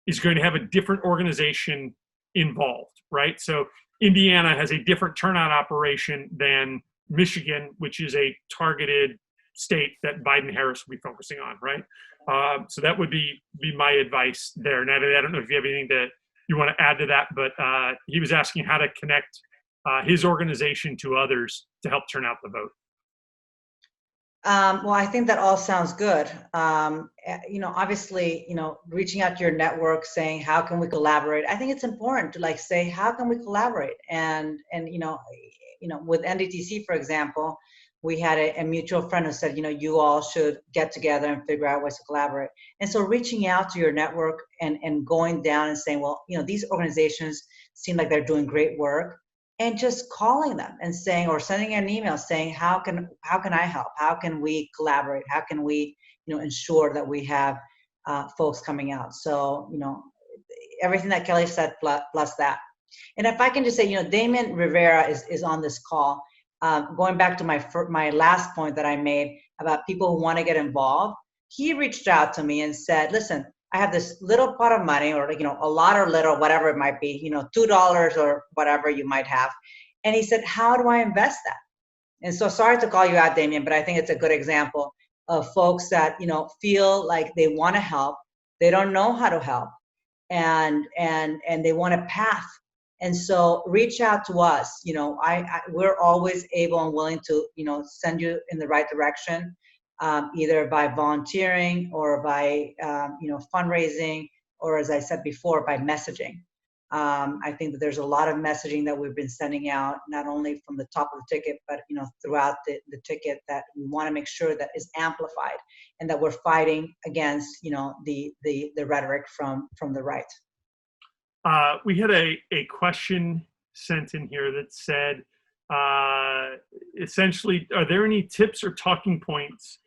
A: is going to have a different organization involved, right? So Indiana has a different turnout operation than Michigan, which is a targeted state that Biden-Harris will be focusing on, right? So that would be my advice there. Natalie, I don't know if you have anything that you want to add to that, but he was asking how to connect his organization to others to help turn out the vote.
B: Well, I think that all sounds good. Obviously, reaching out to your network, saying, how can we collaborate? I think it's important to say, how can we collaborate? And with NDTC, for example, we had a mutual friend who said, you all should get together and figure out ways to collaborate. And so reaching out to your network and going down and saying, well, these organizations seem like they're doing great work. And just calling them and saying, or sending an email saying, how can I help? How can we collaborate? How can we, ensure that we have folks coming out? So, everything that Kelly said plus that. And if I can just say, Damien Rivera is on this call. Going back to my last point that I made about people who want to get involved, he reached out to me and said, listen, I have this little pot of money, or a lot or little, whatever it might be, $2 or whatever you might have. And he said, how do I invest that? And so, sorry to call you out, Damien, but I think it's a good example of folks that feel like they want to help, they don't know how to help, and they want a path. And so, reach out to us. We're always able and willing to send you in the right direction. Either by volunteering or by fundraising, or as I said before, by messaging. I think that there's a lot of messaging that we've been sending out, not only from the top of the ticket, but throughout the ticket, that we want to make sure that is amplified and that we're fighting against the rhetoric from the right.
A: We had a question sent in here that said, essentially, are there any tips or talking points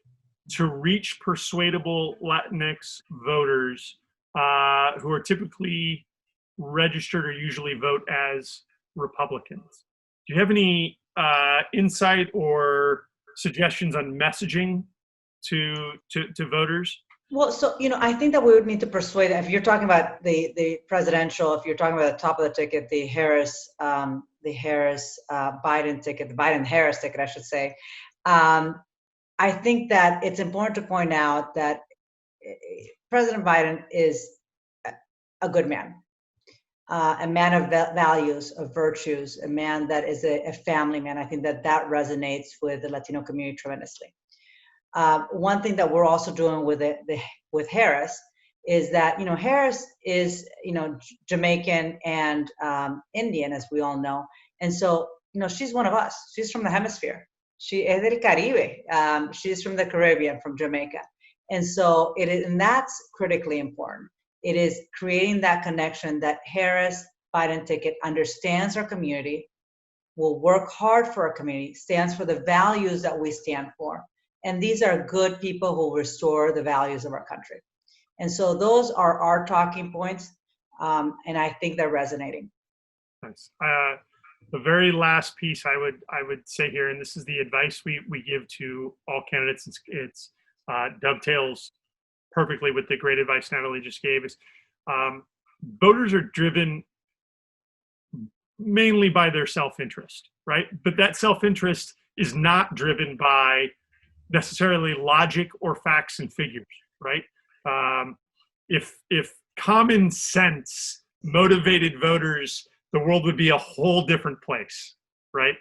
A: to reach persuadable Latinx voters who are typically registered or usually vote as Republicans? Do you have any insight or suggestions on messaging to voters?
B: Well, so, I think that we would need to persuade, if you're talking about the presidential, if you're talking about the top of the ticket, the Biden ticket, the Biden-Harris ticket, I should say. I think that it's important to point out that President Biden is a good man, a man of values, of virtues, a man that is a family man. I think that resonates with the Latino community tremendously. One thing that we're also doing with Harris is that Harris is Jamaican and Indian, as we all know, and so she's one of us. She's from the hemisphere. She es del Caribe. She's from the Caribbean, from Jamaica, and so and that's critically important. It is creating that connection that Harris Biden ticket understands our community, will work hard for our community, stands for the values that we stand for. And these are good people who restore the values of our country. And so those are our talking points, and I think they're resonating.
A: Nice. The very last piece I would say here, and this is the advice we give to all candidates, it's dovetails perfectly with the great advice Natalie just gave, is voters are driven mainly by their self-interest, right? But that self-interest is not driven by necessarily logic or facts and figures, right? If common sense motivated voters, the world would be a whole different place, right?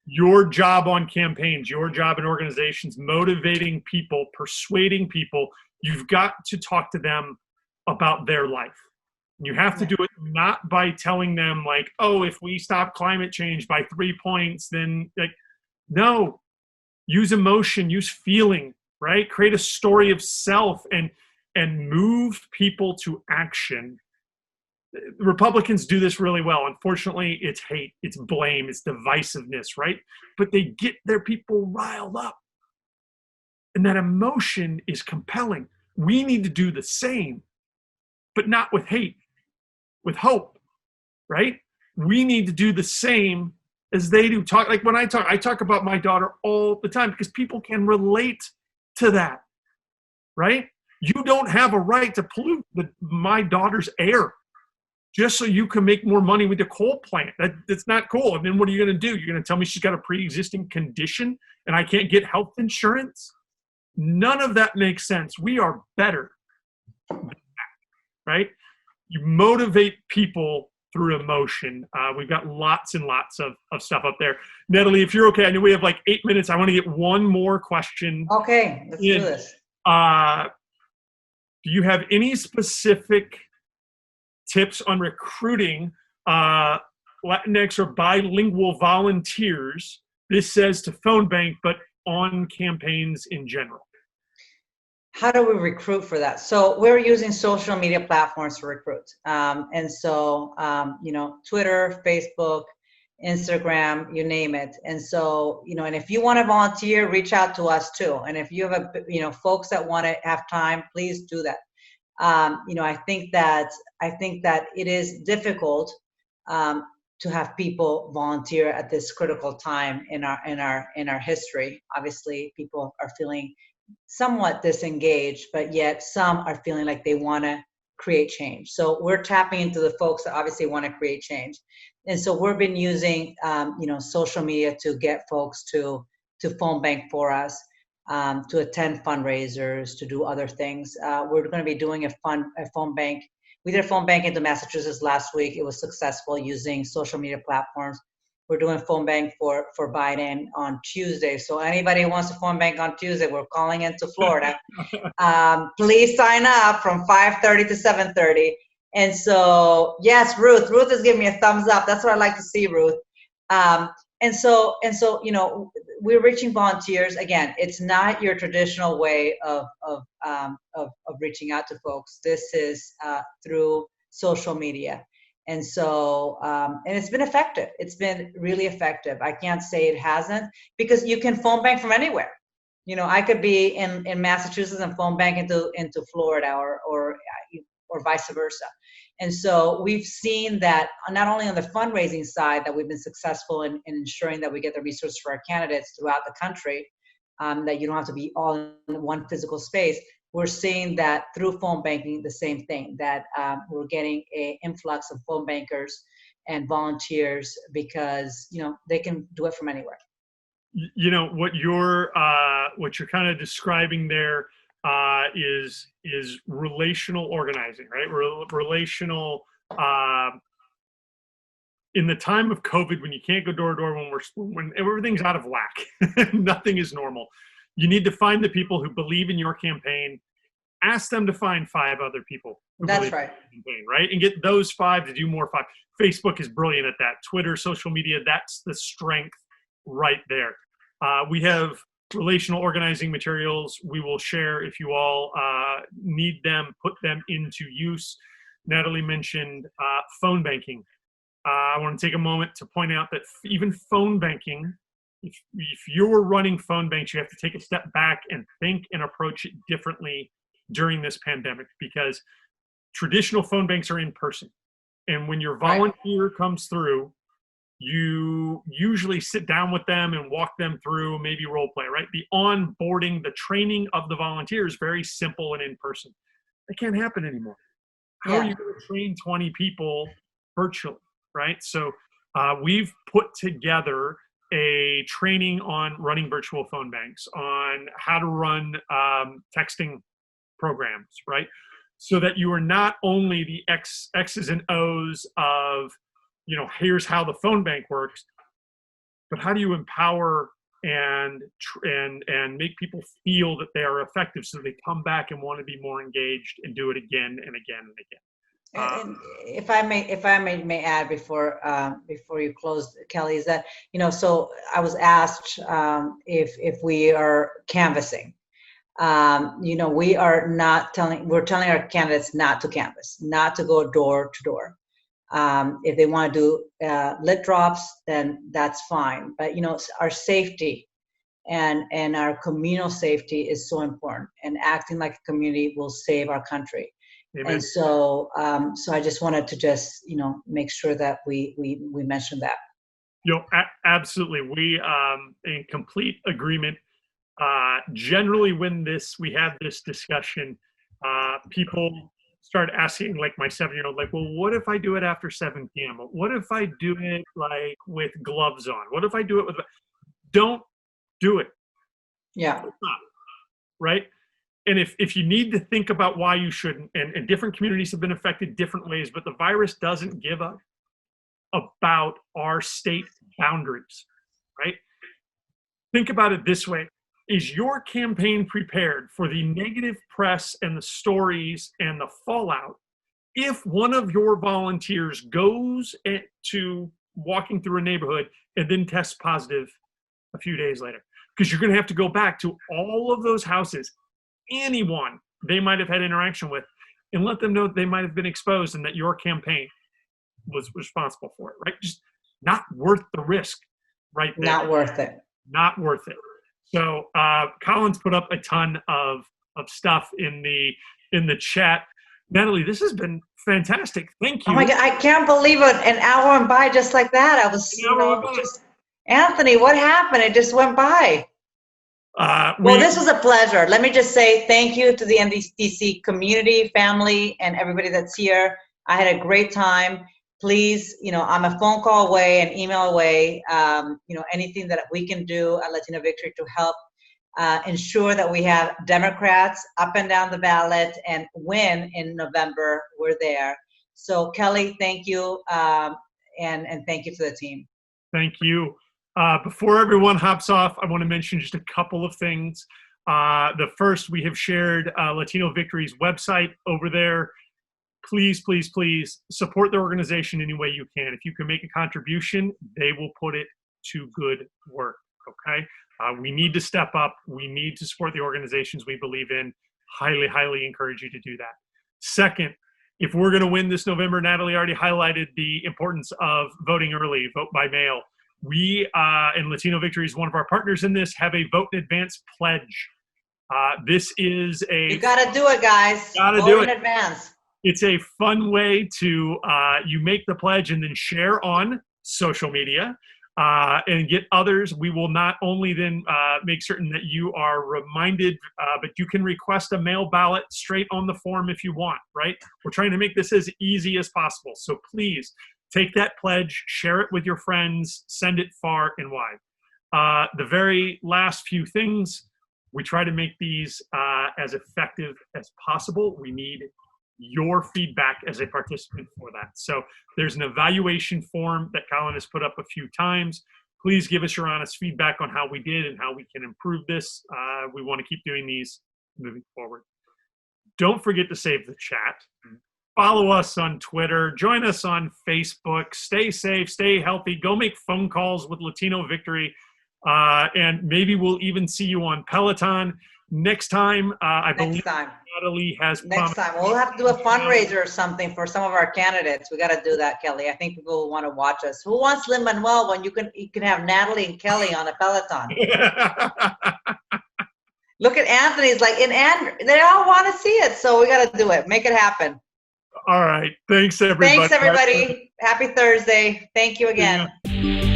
A: Your job on campaigns, your job in organizations, motivating people, persuading people, you've got to talk to them about their life. You have to do it not by telling them like, oh, if we stop climate change by 3 points, then no, use emotion, use feeling, right? Create a story of self and move people to action. Republicans do this really well. Unfortunately, it's hate, it's blame, it's divisiveness, right? But they get their people riled up. And that emotion is compelling. We need to do the same, but not with hate, with hope, right? We need to do the same as they do. When I talk about my daughter all the time because people can relate to that, right? You don't have a right to pollute my daughter's air. just so you can make more money with the coal plant. That's not cool. And then what are you going to do? You're going to tell me she's got a pre-existing condition and I can't get health insurance? None of that makes sense. We are better than that, right? You motivate people through emotion. We've got lots and lots of stuff up there. Natalie, if you're okay, I know we have like 8 minutes. I want to get one more question.
B: Okay, let's do this.
A: Do you have any specific tips on recruiting Latinx or bilingual volunteers? This says to phone bank, but on campaigns in general.
B: How do we recruit for that? So we're using social media platforms to recruit. And so, Twitter, Facebook, Instagram, you name it. And so, and if you want to volunteer, reach out to us too. And if you have folks that want to have time, please do that. I think that it is difficult to have people volunteer at this critical time in our history. Obviously, people are feeling somewhat disengaged, but yet some are feeling like they want to create change. So we're tapping into the folks that obviously want to create change. And so we've been using, social media to get folks to phone bank for us, to attend fundraisers, to do other things. We're going to be doing a phone bank. We did a phone bank into Massachusetts last week. It was successful using social media platforms. We're doing phone bank for Biden on Tuesday. So anybody who wants to phone bank on Tuesday, we're calling into Florida. Please sign up from 5:30 to 7:30. And so, yes, Ruth is giving me a thumbs up. That's what I like to see, Ruth. And so, we're reaching volunteers. Again, it's not your traditional way of reaching out to folks. This is through social media. And so, and it's been effective. It's been really effective. I can't say it hasn't, because you can phone bank from anywhere. I could be in Massachusetts and phone bank into Florida or vice versa. And so we've seen that not only on the fundraising side that we've been successful in ensuring that we get the resources for our candidates throughout the country, that you don't have to be all in one physical space. We're seeing that through phone banking, the same thing, that we're getting an influx of phone bankers and volunteers because, they can do it from anywhere.
A: What you're kind of describing there is relational organizing, right? Relational. In the time of COVID, when you can't go door to door, when everything's out of whack, nothing is normal. You need to find the people who believe in your campaign. Ask them to find 5 other people.
B: That's right.
A: Campaign, right? And get those 5 to do more 5. Facebook is brilliant at that. Twitter, social media, that's the strength right there. We have relational organizing materials we will share if you all need them, put them into use. Natalie mentioned phone banking. I want to take a moment to point out that even phone banking, if you're running phone banks, you have to take a step back and think and approach it differently during this pandemic, because traditional phone banks are in person. And when your volunteer comes through, you usually sit down with them and walk them through maybe role play, right? The onboarding, the training of the volunteer is very simple and in person. That can't happen anymore. How are you going to train 20 people virtually, right? So we've put together a training on running virtual phone banks, on how to run texting programs, right? So that you are not only the X's and O's of, here's how the phone bank works, but how do you empower and make people feel that they are effective, so they come back and want to be more engaged and do it again and again and again.
B: And if I may add before you close, Kelly, is that so I was asked if we are canvassing. We're telling our candidates not to canvass, not to go door to door. If they want to do lit drops, then that's fine. But our safety and our communal safety is so important, and acting like a community will save our country. Amen. And so I just wanted to make sure that we mentioned that.
A: Absolutely. We in complete agreement. Generally, when we have this discussion, people start asking like my 7-year-old, like, well, what if I do it after 7 p.m.? What if I do it like with gloves on? What if I do it with, don't do it.
B: Yeah.
A: Right. And if you need to think about why you shouldn't, and different communities have been affected different ways, but the virus doesn't give up about our state boundaries, right? Think about it this way. Is your campaign prepared for the negative press and the stories and the fallout if one of your volunteers goes to walking through a neighborhood and then tests positive a few days later? Because you're going to have to go back to all of those houses, anyone they might have had interaction with, and let them know that they might have been exposed and that your campaign was responsible for it, right? Just not worth the risk right there.
B: Not worth it.
A: Not worth it. So Colin's put up a ton of stuff in the chat. Natalie, this has been fantastic. Thank you.
B: Oh my God, I can't believe it. An hour went by just like that. I was, just, Anthony, what happened? It just went by. Well, this was a pleasure. Let me just say thank you to the NDTC community, family, and everybody that's here. I had a great time. Please, I'm a phone call away, an email away. Anything that we can do at Latino Victory to help ensure that we have Democrats up and down the ballot and win in November, we're there. So Kelly, thank you, and thank you to the team.
A: Thank you. Before everyone hops off, I want to mention just a couple of things. The first, we have shared Latino Victory's website over there. Please, please, please support the organization any way you can. If you can make a contribution, they will put it to good work, okay? We need to step up. We need to support the organizations we believe in. Highly, highly encourage you to do that. Second, if we're going to win this November, Natalie already highlighted the importance of voting early, vote by mail. We, and Latino Victory is one of our partners in this, have a Vote in Advance pledge. This is
B: You got to do it, guys. Vote in advance.
A: It's a fun way to, you make the pledge and then share on social media and get others. We will not only then make certain that you are reminded, but you can request a mail ballot straight on the form if you want, right? We're trying to make this as easy as possible. So please take that pledge, share it with your friends, send it far and wide. The very last few things, we try to make these as effective as possible. We need your feedback as a participant for that. So there's an evaluation form that Colin has put up a few times. Please give us your honest feedback on how we did and how we can improve this. We want to keep doing these moving forward. Don't forget to save the chat. Follow us on Twitter. Join us on Facebook. Stay safe, stay healthy. Go make phone calls with Latino Victory. And maybe we'll even see you on Peloton. Next time, I believe Natalie has promised.
B: Next time, we'll have to do a fundraiser or something for some of our candidates. We got to do that, Kelly. I think people will want to watch us. Who wants Lin-Manuel when you can have Natalie and Kelly on a Peloton? Look at Anthony's like, they all want to see it, so we got to do it. Make it happen.
A: All right. Thanks, everybody.
B: Thanks, everybody. Happy Thursday. Thank you again.
A: Yeah.